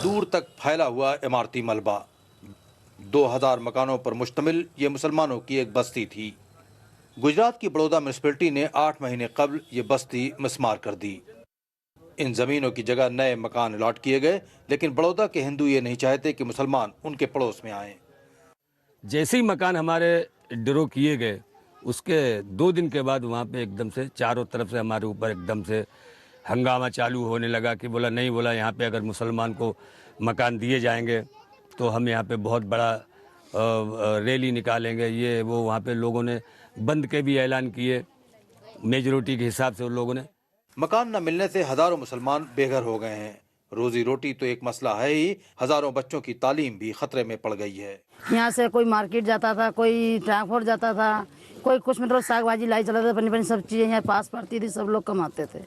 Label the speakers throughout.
Speaker 1: دور تک پھیلا ہوا عمارتی ملبہ، 2000 مکانوں پر مشتمل یہ مسلمانوں کی ایک بستی تھی۔ گجرات کی بڑودہ میونسپلٹی نے 8 مہینے قبل یہ بستی مسمار کر دی۔ ان زمینوں کی جگہ نئے مکان الاٹ کیے گئے، لیکن بڑودہ کے ہندو یہ نہیں چاہتے کہ مسلمان ان کے پڑوس میں آئیں۔
Speaker 2: جیسے ہی مکان ہمارے ڈرو کیے گئے، اس کے 2 دن کے بعد وہاں پہ ایک دم سے چاروں طرف سے ہمارے اوپر ایک دم سے ہنگامہ چالو ہونے لگا کہ بولا نہیں، بولا یہاں پہ اگر مسلمان کو مکان دیے جائیں گے تو ہم یہاں پہ بہت بڑا ریلی نکالیں گے، یہ وہ۔ وہاں پہ لوگوں نے بند کے بھی اعلان کیے، میجورٹی کے حساب سے ان لوگوں نے۔
Speaker 1: مکان نہ ملنے سے ہزاروں مسلمان بے گھر ہو گئے ہیں۔ روزی روٹی تو ایک مسئلہ ہے ہی، ہزاروں بچوں کی تعلیم بھی خطرے میں پڑ گئی ہے۔
Speaker 3: یہاں سے کوئی مارکیٹ جاتا تھا، کوئی ٹرانسپورٹ جاتا تھا، کوئی کچھ مطلب ساگ بھاجی لائی چلاتا تھا، پنی سب چیزیں یہاں پاس پڑتی تھی، سب لوگ کماتے تھے۔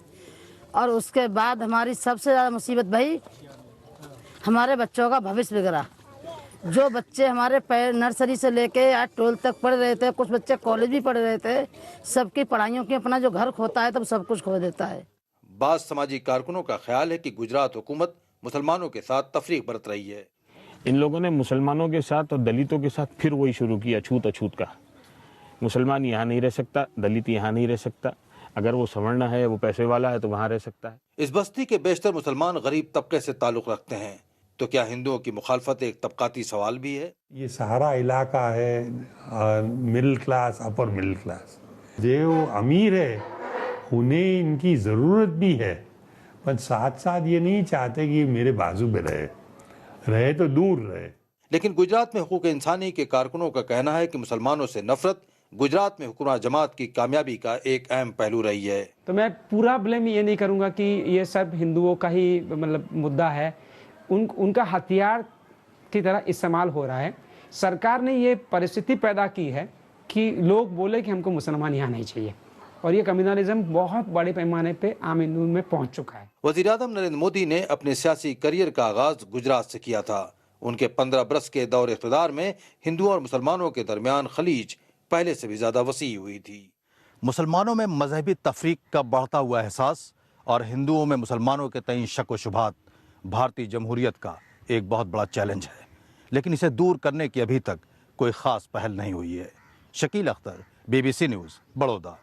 Speaker 3: اور اس کے بعد ہماری سب سے زیادہ مصیبت بھائی ہمارے بچوں کا بھوش بگڑا۔ جو بچے ہمارے نرسری سے لے کے 12 تک پڑھ رہے تھے، کچھ بچے کالج بھی پڑھ رہے تھے، سب کی پڑھائیوں کی اپنا جو گھر کھوتا ہے تب سب کچھ کھو دیتا ہے۔
Speaker 1: بعض سماجی کارکنوں کا خیال ہے کہ گجرات حکومت مسلمانوں کے ساتھ تفریق برت رہی ہے۔
Speaker 4: ان لوگوں نے مسلمانوں کے ساتھ اور دلتوں کے ساتھ پھر وہی شروع کیا، چھوت اچھوت کا۔ مسلمان یہاں نہیں رہ سکتا، دلت یہاں نہیں رہ سکتا، اگر وہ سورن ہے، وہ پیسے والا ہے تو وہاں رہ سکتا ہے۔
Speaker 1: اس بستی کے بیشتر مسلمان غریب طبقے سے تعلق رکھتے ہیں، تو کیا ہندوؤں کی مخالفت ایک طبقاتی سوال بھی ہے؟
Speaker 5: یہ سہارا علاقہ ہے، middle class, upper middle class. جو امیر ہے انہیں ان کی ضرورت بھی ہے، پر ساتھ ساتھ یہ نہیں چاہتے کہ میرے بازو میں رہے تو دور رہے۔
Speaker 1: لیکن گجرات میں حقوق انسانی کے کارکنوں کا کہنا ہے کہ مسلمانوں سے نفرت گجرات میں حکمراں جماعت کی کامیابی کا ایک اہم پہلو رہی ہے۔
Speaker 6: تو میں پورا بلیم یہ نہیں کروں گا کہ یہ سب ہندوؤں کا ہی مطلب مدعا ہے، ان کا ہتھیار کی طرح استعمال ہو رہا ہے۔ سرکار نے یہ پرستھتی پیدا کی ہے کہ لوگ بولے کہ ہم کو مسلمان یہاں نہیں چاہیے، اور یہ کمیونلزم بہت بڑے پیمانے پہ عام ہندوؤں میں پہنچ چکا ہے۔
Speaker 1: وزیر اعظم نریندر مودی نے اپنے سیاسی کیریئر کا آغاز گجرات سے کیا تھا۔ ان کے 15 برس کے دور اقتدار میں ہندوؤں اور مسلمانوں کے درمیان خلیج پہلے سے بھی زیادہ وسیع ہوئی تھی۔ مسلمانوں میں مذہبی تفریق کا بڑھتا ہوا احساس اور ہندوؤں میں مسلمانوں کے تئیں شک و شبہات بھارتی جمہوریت کا ایک بہت بڑا چیلنج ہے، لیکن اسے دور کرنے کی ابھی تک کوئی خاص پہل نہیں ہوئی ہے۔ Shakeel Akhtar, BBC news, Baroda.